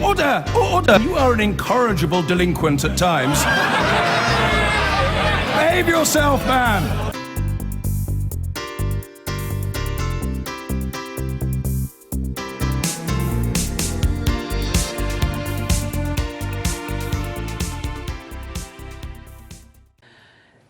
Order! Order! You are an incorrigible delinquent at times. Behave yourself, man!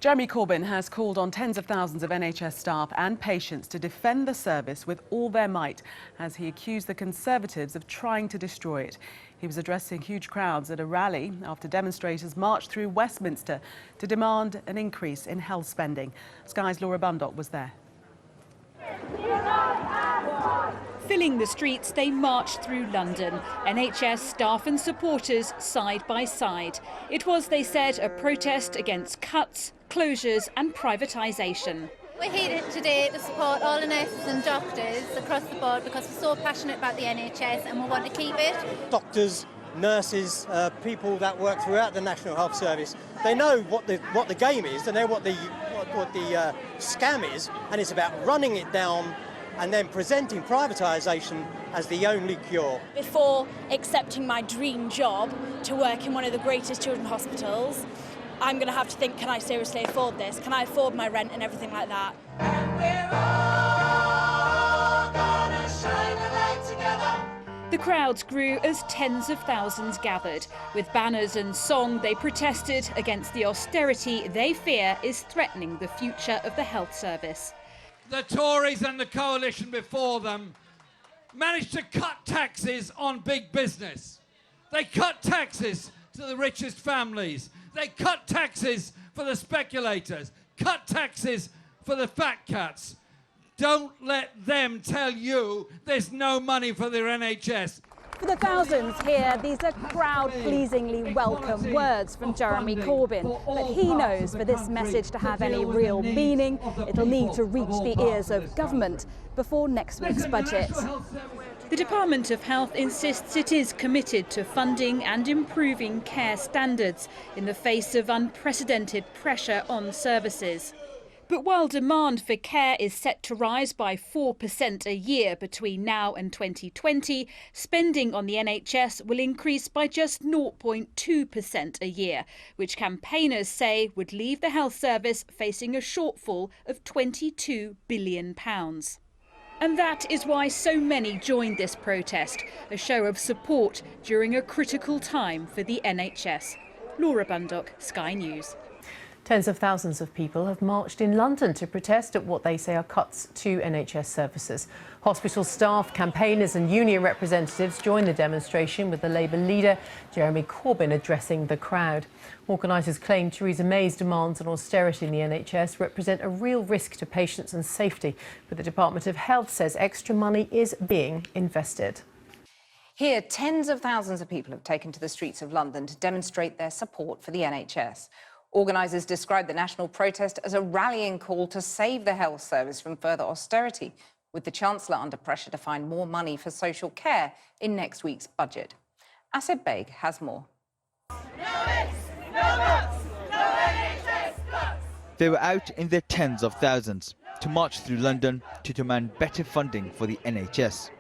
Jeremy Corbyn has called on tens of thousands of NHS staff and patients to defend the service with all their might as he accused the Conservatives of trying to destroy it. He was addressing huge crowds at a rally after demonstrators marched through Westminster to demand an increase in health spending. Sky's Laura Bundock was there. Filling the streets, they marched through London, NHS staff and supporters side by side. It was, they said, a protest against cuts, closures and privatisation. We're here today to support all the nurses and doctors across the board because we're so passionate about the NHS and we want to keep it. Doctors, nurses, people that work throughout the National Health Service, they know what the game is, they know what the scam is, and it's about running it down and then presenting privatisation as the only cure. Before accepting my dream job to work in one of the greatest children's hospitals, I'm going to have to think, can I seriously afford this? Can I afford my rent and everything like that? And we're all gonna shine a light together. The crowds grew as tens of thousands gathered. With banners and song, they protested against the austerity they fear is threatening the future of the health service. The Tories and the coalition before them managed to cut taxes on big business. They cut taxes to the richest families. They cut taxes for the speculators, cut taxes for the fat cats. Don't let them tell you there's no money for their NHS. For the thousands here, these are crowd-pleasingly welcome words from Jeremy Corbyn. But he knows for this message to have any real meaning, it'll need to reach the ears of government before next week's budget. The Department of Health insists it is committed to funding and improving care standards in the face of unprecedented pressure on services. But while demand for care is set to rise by 4% a year between now and 2020, spending on the NHS will increase by just 0.2% a year, which campaigners say would leave the health service facing a shortfall of £22 billion. And that is why so many joined this protest, a show of support during a critical time for the NHS. Laura Bundock, Sky News. Tens of thousands of people have marched in London to protest at what they say are cuts to NHS services. Hospital staff, campaigners and union representatives joined the demonstration with the Labour leader, Jeremy Corbyn, addressing the crowd. Organisers claim Theresa May's demands on austerity in the NHS represent a real risk to patients and safety, but the Department of Health says extra money is being invested. Here, tens of thousands of people have taken to the streets of London to demonstrate their support for the NHS. Organisers describe the national protest as a rallying call to save the health service from further austerity, with the Chancellor under pressure to find more money for social care in next week's budget. Asad Beg has more. They were out in their tens of thousands to march through London to demand better funding for the NHS.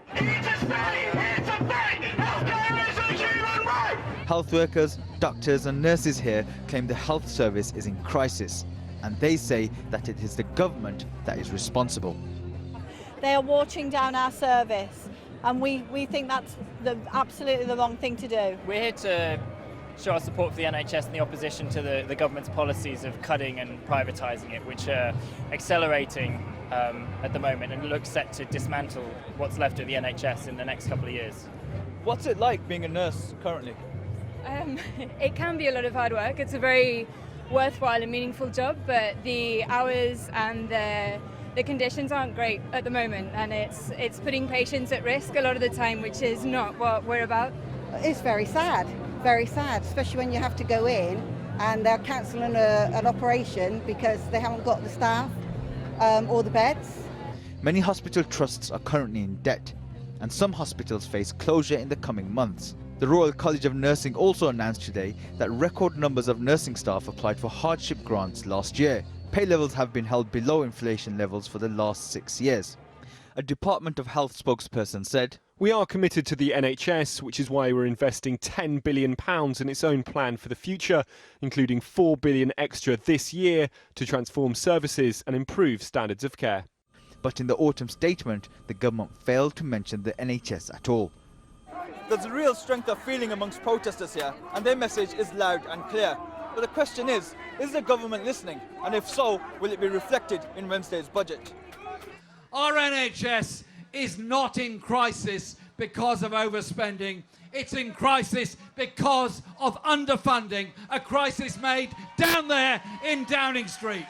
Health workers, doctors and nurses here claim the health service is in crisis, and they say that it is the government that is responsible. They are watering down our service, and we think that's absolutely the wrong thing to do. We're here to show our support for the NHS and the opposition to the government's policies of cutting and privatising it, which are accelerating at the moment and look set to dismantle what's left of the NHS in the next couple of years. What's it like being a nurse currently? It can be a lot of hard work. It's a very worthwhile and meaningful job, but the hours and the conditions aren't great at the moment, and it's putting patients at risk a lot of the time, which is not what we're about. It's very sad, especially when you have to go in and they're cancelling an operation because they haven't got the staff or the beds. Many hospital trusts are currently in debt, and some hospitals face closure in the coming months. The Royal College of Nursing also announced today that record numbers of nursing staff applied for hardship grants last year. Pay levels have been held below inflation levels for the last 6 years. A Department of Health spokesperson said, We are committed to the NHS, which is why we're investing £10 billion in its own plan for the future, including £4 billion extra this year to transform services and improve standards of care. But in the autumn statement, the government failed to mention the NHS at all. There's a real strength of feeling amongst protesters here, and their message is loud and clear. But the question is the government listening? And if so, will it be reflected in Wednesday's budget? Our NHS is not in crisis because of overspending. It's in crisis because of underfunding, a crisis made down there in Downing Street.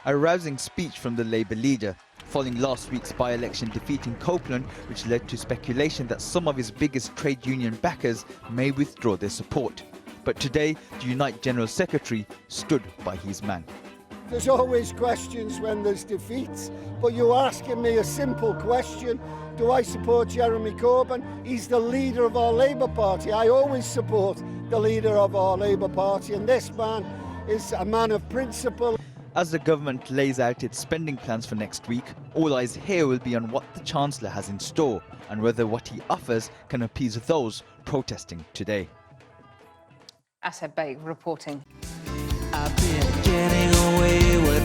A rousing speech from the Labour leader, following last week's by-election defeat in Copeland, which led to speculation that some of his biggest trade union backers may withdraw their support. But today, the Unite General Secretary stood by his man. There's always questions when there's defeats, but you're asking me a simple question. Do I support Jeremy Corbyn? He's the leader of our Labour Party. I always support the leader of our Labour Party, and this man is a man of principle. As the government lays out its spending plans for next week, all eyes here will be on what the Chancellor has in store and whether what he offers can appease those protesting today. Asad Beg reporting. I've been getting away with